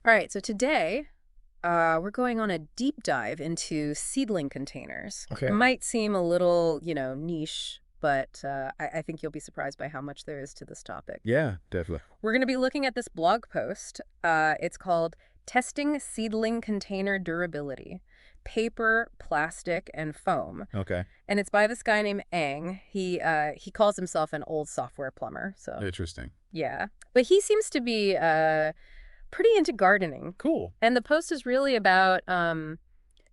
All right, so today we're going on a deep dive into seedling containers. It Okay. might seem a little, niche, but I think you'll be surprised by how much there is to this topic. Yeah, definitely. We're going to be looking at this blog post. It's called Testing Seedling Container Durability, Paper, Plastic, and Foam. Okay. And it's by this guy named Ang. He calls himself an old software plumber, so Interesting. yeah. But he seems to be pretty into gardening. Cool. And the post is really about,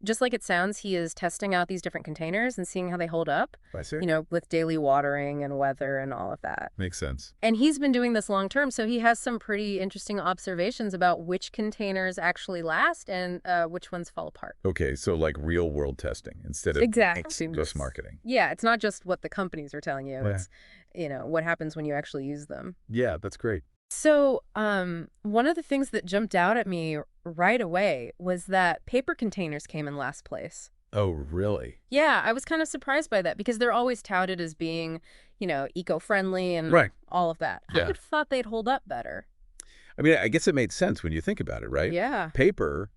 just like it sounds, he is testing out these different containers and seeing how they hold up, I see. with daily watering and weather and all of that. Makes sense. And he's been doing this long term, so he has some pretty interesting observations about which containers actually last and which ones fall apart. Okay, so like real world testing instead of Exactly. just marketing. Yeah, it's not just what the companies are telling you. Yeah. It's, what happens when you actually use them. Yeah, that's great. So, one of the things that jumped out at me right away was that paper containers came in last place. Oh, really? Yeah, I was kind of surprised by that because they're always touted as being, eco-friendly and Right. all of that. I Yeah. would have thought they'd hold up better. I mean, I guess it made sense when you think about it, right? Yeah. Paper,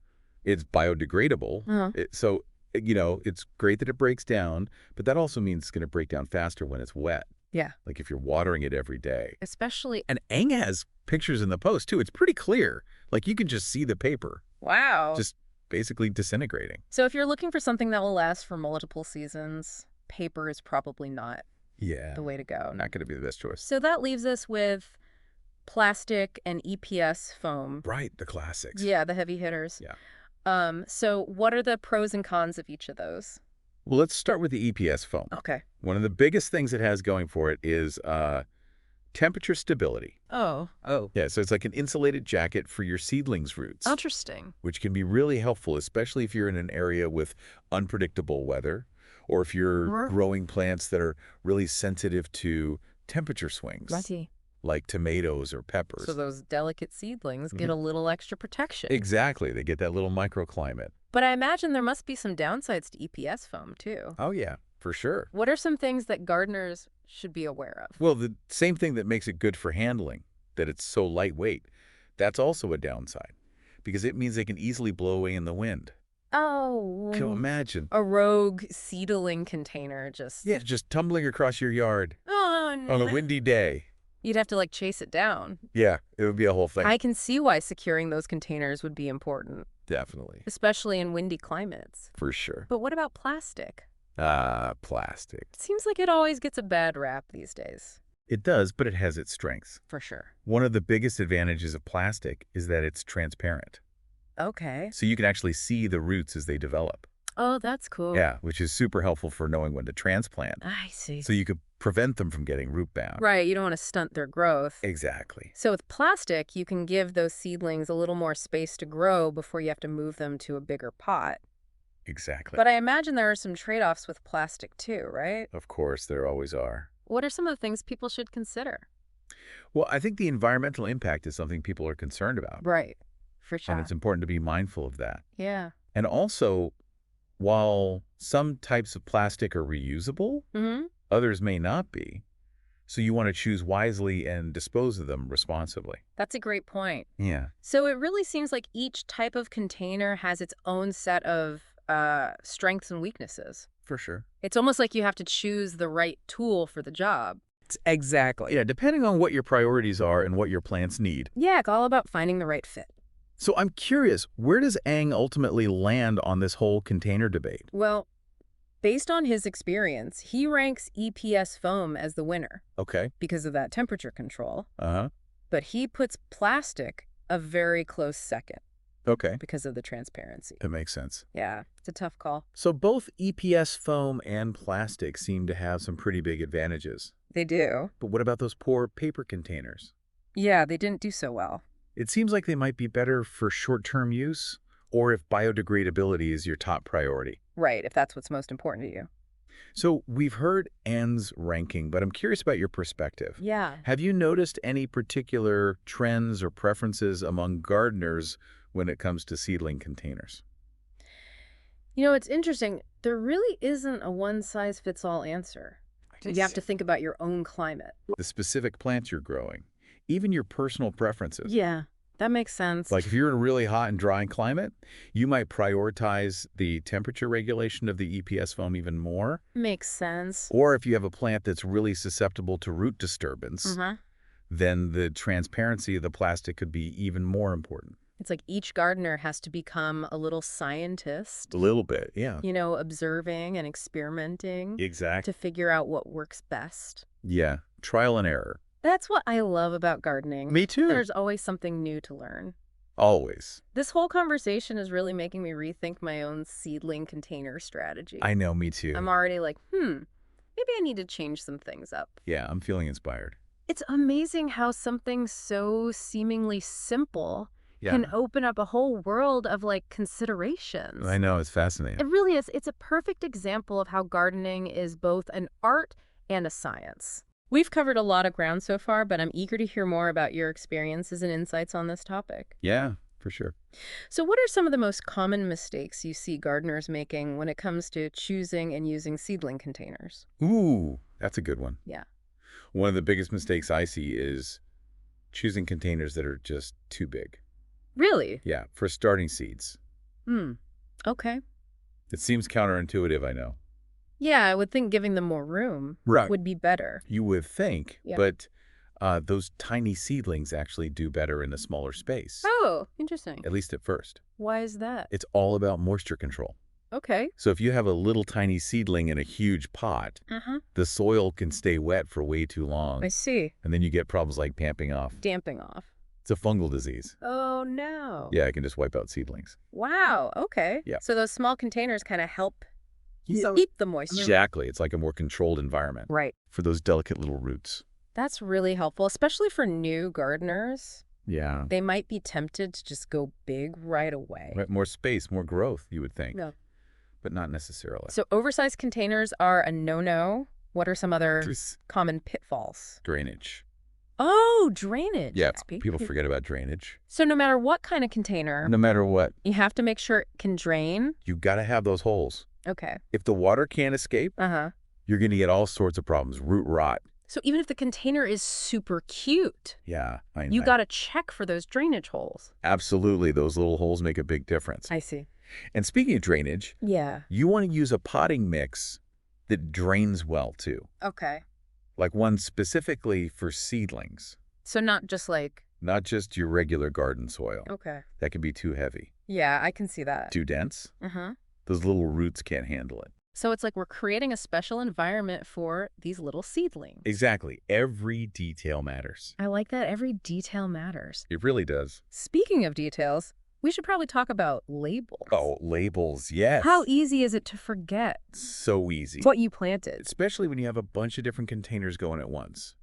it's biodegradable. Uh-huh. So, it's great that it breaks down, but that also means it's going to break down faster when it's wet. Yeah. Like if you're watering it every day. Especially, And Aang has pictures in the post, too. It's pretty clear. Like you can just see the paper wow. just basically disintegrating. So if you're looking for something that will last for multiple seasons, paper is probably not Yeah. the way to go. Not going to be the best choice. So that leaves us with plastic and EPS foam. Right, the classics. Yeah, the heavy hitters. Yeah. So what are the pros and cons of each of those? Well, let's start with the EPS foam. Okay. One of the biggest things it has going for it is temperature stability. Oh. Yeah, so it's like an insulated jacket for your seedlings roots, Interesting. which can be really helpful, especially if you're in an area with unpredictable weather or if you're Right. growing plants that are really sensitive to temperature swings, Righty. like tomatoes or peppers. So those delicate seedlings get a little extra protection. Exactly. They get that little microclimate. But I imagine there must be some downsides to EPS foam, too. Oh, yeah, for sure. What are some things that gardeners should be aware of? Well, the same thing that makes it good for handling, that it's so lightweight, that's also a downside because it means they can easily blow away in the wind. Oh. Can you imagine? A rogue seedling container just... Yeah, just tumbling across your yard Oh, no. on a windy day. You'd have to, chase it down. Yeah, it would be a whole thing. I can see why securing those containers would be important, Definitely. especially in windy climates. For sure. But what about plastic? Plastic. It seems like it always gets a bad rap these days. It does, but it has its strengths. For sure. One of the biggest advantages of plastic is that it's transparent. Okay. So you can actually see the roots as they develop. Oh, that's cool. Yeah, which is super helpful for knowing when to transplant. I see. So you could prevent them from getting root bound. Right, you don't want to stunt their growth. Exactly. So with plastic, you can give those seedlings a little more space to grow before you have to move them to a bigger pot. Exactly. But I imagine there are some trade-offs with plastic too, right? Of course, there always are. What are some of the things people should consider? Well, I think the environmental impact is something people are concerned about. Right. For sure. And it's important to be mindful of that. Yeah. And also, while some types of plastic are reusable, Mm-hmm. others may not be. So you want to choose wisely and dispose of them responsibly. That's a great point. Yeah. So it really seems like each type of container has its own set of strengths and weaknesses. For sure. It's almost like you have to choose the right tool for the job. Exactly. Yeah, depending on what your priorities are and what your plants need. Yeah, it's all about finding the right fit. So I'm curious, where does Aang ultimately land on this whole container debate? Well, based on his experience, he ranks EPS foam as the winner Okay. because of that temperature control. Uh-huh. But he puts plastic a very close second Okay. because of the transparency. That makes sense. Yeah, it's a tough call. So both EPS foam and plastic seem to have some pretty big advantages. They do. But what about those poor paper containers? Yeah, they didn't do so well. It seems like they might be better for short-term use or if biodegradability is your top priority. Right, if that's what's most important to you. So we've heard Ann's ranking, but I'm curious about your perspective. Yeah. Have you noticed any particular trends or preferences among gardeners when it comes to seedling containers? It's interesting. There really isn't a one-size-fits-all answer. You have to think about your own climate. The specific plants you're growing, even your personal preferences. Yeah, That makes sense. Like if you're in a really hot and dry climate, you might prioritize the temperature regulation of the EPS foam even more. Makes sense. Or if you have a plant that's really susceptible to root disturbance, Mm-hmm. then the transparency of the plastic could be even more important. It's like each gardener has to become a little scientist, A little bit, yeah. observing and experimenting Exactly. to figure out what works best. Yeah, trial and error. That's what I love about gardening. Me too. There's always something new to learn. Always. This whole conversation is really making me rethink my own seedling container strategy. I know, me too. I'm already like, maybe I need to change some things up. Yeah, I'm feeling inspired. It's amazing how something so seemingly simple Yeah. can open up a whole world of considerations. I know, it's fascinating. It really is. It's a perfect example of how gardening is both an art and a science. We've covered a lot of ground so far, but I'm eager to hear more about your experiences and insights on this topic. Yeah, for sure. So what are some of the most common mistakes you see gardeners making when it comes to choosing and using seedling containers? Ooh, that's a good one. Yeah. One of the biggest mistakes I see is choosing containers that are just too big. Really? Yeah, for starting seeds. Okay. It seems counterintuitive, I know. Yeah, I would think giving them more room Right. would be better. You would think, Yeah. but those tiny seedlings actually do better in a smaller space, Oh, interesting. at least at first. Why is that? It's all about moisture control. Okay. So if you have a little tiny seedling in a huge pot, the soil can stay wet for way too long, I see. and then you get problems like damping off. Damping off. It's a fungal disease. Oh, no. Yeah, it can just wipe out seedlings. Wow. Okay. Yeah. So those small containers kind of help So keep the moisture. exactly. It's like a more controlled environment Right. for those delicate little roots. That's really helpful, especially for new gardeners. Yeah. They might be tempted to just go big right away. Right, more space, more growth, you would think, No. but not necessarily. So oversized containers are a no-no. What are some other There's common pitfalls? drainage. Oh, drainage. Yeah, That's big. people forget about drainage. So no matter what kind of container, No matter what, you have to make sure it can drain. you got to have those holes. Okay. If the water can't escape, Uh-huh. you're going to get all sorts of problems. Root rot. So even if the container is super cute, Yeah, you got to check for those drainage holes. absolutely. Those little holes make a big difference. I see. And speaking of drainage, Yeah. you want to use a potting mix that drains well too, Okay. like one specifically for seedlings, So not just not just your regular garden soil. okay. That can be too heavy, Yeah, I can see that. too dense. Uh-huh. Those little roots can't handle it. So it's like we're creating a special environment for these little seedlings. Exactly. Every detail matters. I like that. Every detail matters. It really does. Speaking of details, we should probably talk about labels. Oh, labels, yes. How easy is it to forget So easy. what you planted? Especially when you have a bunch of different containers going at once.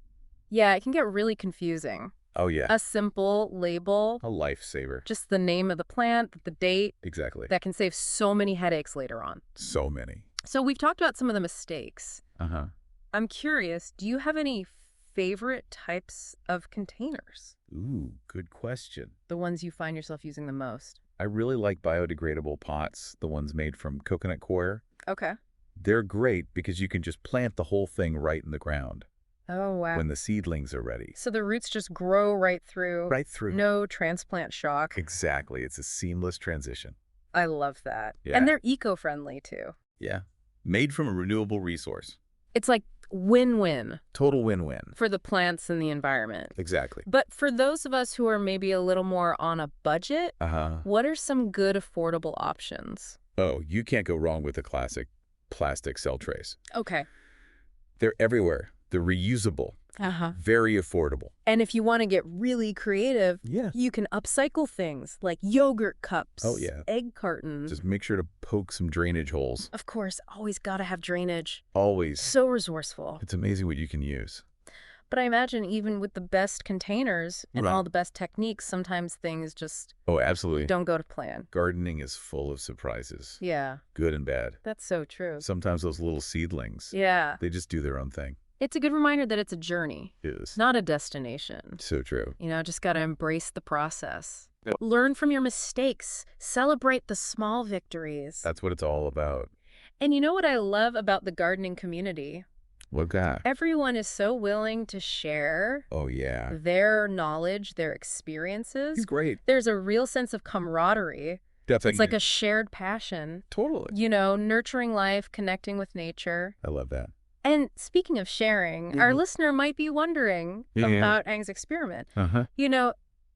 Yeah, it can get really confusing. Oh, yeah. A simple label, A lifesaver. just the name of the plant, the date, Exactly. that can save so many headaches later on. So many. So we've talked about some of the mistakes. Uh-huh. I'm curious, do you have any favorite types of containers? Ooh, good question. The ones you find yourself using the most? I really like biodegradable pots, the ones made from coconut coir. Okay. They're great because you can just plant the whole thing right in the ground Oh, wow. when the seedlings are ready. So the roots just grow right through. Right through. No transplant shock. Exactly. It's a seamless transition. I love that. Yeah. And they're eco-friendly too. Yeah. Made from a renewable resource. It's like win-win Total win-win. for the plants and the environment. Exactly. But for those of us who are maybe a little more on a budget, Uh-huh. what are some good affordable options? Oh, you can't go wrong with the classic plastic cell trays. Okay. They're everywhere. They're reusable. Uh-huh. Very affordable. And if you want to get really creative, Yeah. you can upcycle things like yogurt cups, Oh, yeah. egg cartons. Just make sure to poke some drainage holes. Of course, always got to have drainage. Always. So resourceful. It's amazing what you can use. But I imagine even with the best containers and Right. all the best techniques, sometimes things just Oh, absolutely. don't go to plan. Gardening is full of surprises. Yeah, Good and bad. that's so true. Sometimes those little seedlings, Yeah. they just do their own thing. It's a good reminder that it's a journey, Is not a destination. so true. Just got to embrace the process. Yep. Learn from your mistakes. Celebrate the small victories. That's what it's all about. And you know what I love about the gardening community? What guy? Everyone is so willing to share Oh, yeah. their knowledge, their He's experiences. great. There's a real sense of camaraderie. It's Definitely. like a shared passion. Totally. Nurturing life, connecting with nature. I love that. And speaking of sharing, our listener might be wondering about Ang's experiment. Uh-huh.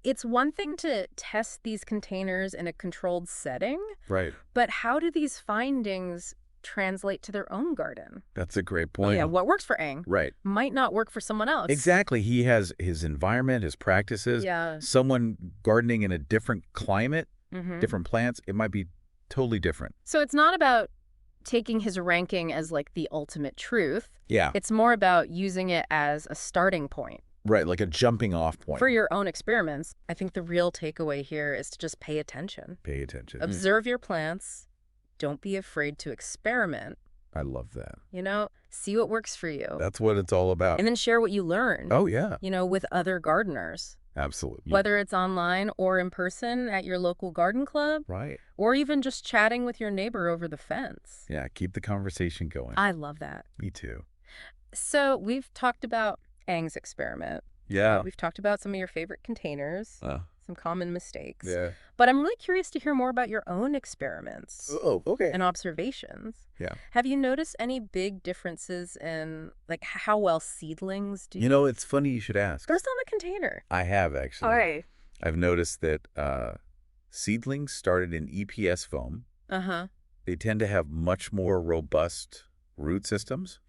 It's one thing to test these containers in a controlled setting, Right. but how do these findings translate to their own garden? That's a great point. Yeah, what works for Ang Right. might not work for someone else. Exactly. He has his environment, his practices. Yeah. Someone gardening in a different climate, Mm-hmm. different plants, it might be totally different. So it's not about taking his ranking as like the ultimate truth. Yeah. It's more about using it as a starting point. Right, like a jumping off point. For your own experiments, I think the real takeaway here is to just pay attention. Pay attention. Observe your plants. Don't be afraid to experiment. I love that. See what works for you. That's what it's all about. And then share what you learn. Oh, yeah. With other gardeners. Absolutely. Whether it's online or in person at your local garden club. Right. Or even just chatting with your neighbor over the fence. Yeah, keep the conversation going. I love that. Me too. So we've talked about Ang's experiment. Yeah. We've talked about some of your favorite containers, some common mistakes. Yeah. But I'm really curious to hear more about your own experiments Oh, okay. and observations. Yeah. Have you noticed any big differences in like how well seedlings do? It's funny you should ask. First on the container. I have, actually. All right. I've noticed that seedlings started in EPS foam. Uh-huh. They tend to have much more robust root systems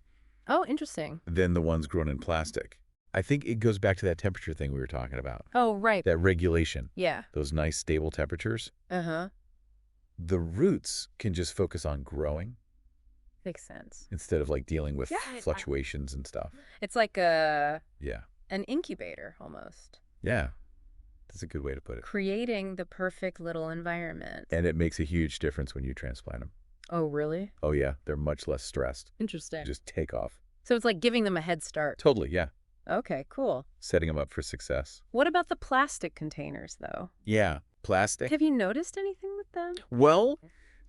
Oh, interesting. than the ones grown in plastic. I think it goes back to that temperature thing we were talking about. Oh, right. That regulation. Yeah. Those nice stable temperatures. Uh-huh. The roots can just focus on growing Makes sense. instead of like dealing with Yeah, fluctuations and stuff. It's like Yeah. an incubator almost. Yeah. That's a good way to put it. Creating the perfect little environment. And it makes a huge difference when you transplant them. Oh, really? Oh, yeah. They're much less stressed. Interesting. Just take off. So it's like giving them a head start. Totally, yeah. Okay, cool. Setting them up for success. What about the plastic containers, though? Yeah. Plastic. Have you noticed anything with them? Well,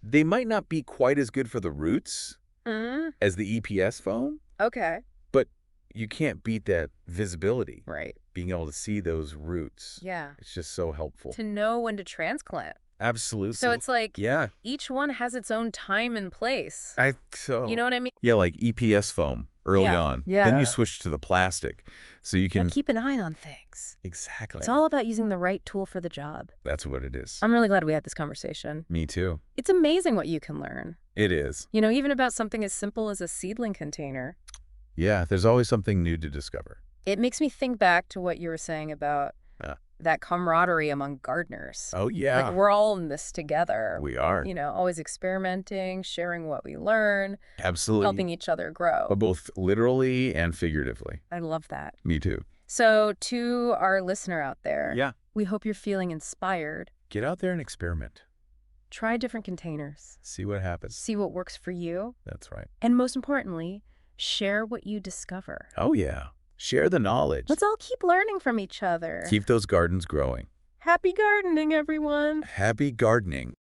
they might not be quite as good for the roots Mm. as the EPS foam, Okay. but you can't beat that visibility. Right. Being able to see those roots. Yeah. It's just so helpful. To know when to transplant. Absolutely. So it's like Yeah. each one has its own time and place. So. You know what I mean? Yeah, like EPS foam early Yeah. on. Yeah. Then you switch to the plastic. So you can. Now keep an eye on things. Exactly. It's all about using the right tool for the job. That's what it is. I'm really glad we had this conversation. Me too. It's amazing what you can learn. It is. Even about something as simple as a seedling container. Yeah, there's always something new to discover. It makes me think back to what you were saying about that camaraderie among gardeners. Oh, yeah. Like we're all in this together. We are. Always experimenting, sharing what we learn, Absolutely. helping each other grow. Both literally and figuratively. I love that. Me too. So to our listener out there, Yeah. we hope you're feeling inspired. Get out there and experiment. Try different containers. See what happens. See what works for you. That's right. And most importantly, share what you discover. Oh, yeah. Share the knowledge. Let's all keep learning from each other. Keep those gardens growing. Happy gardening, everyone. Happy gardening.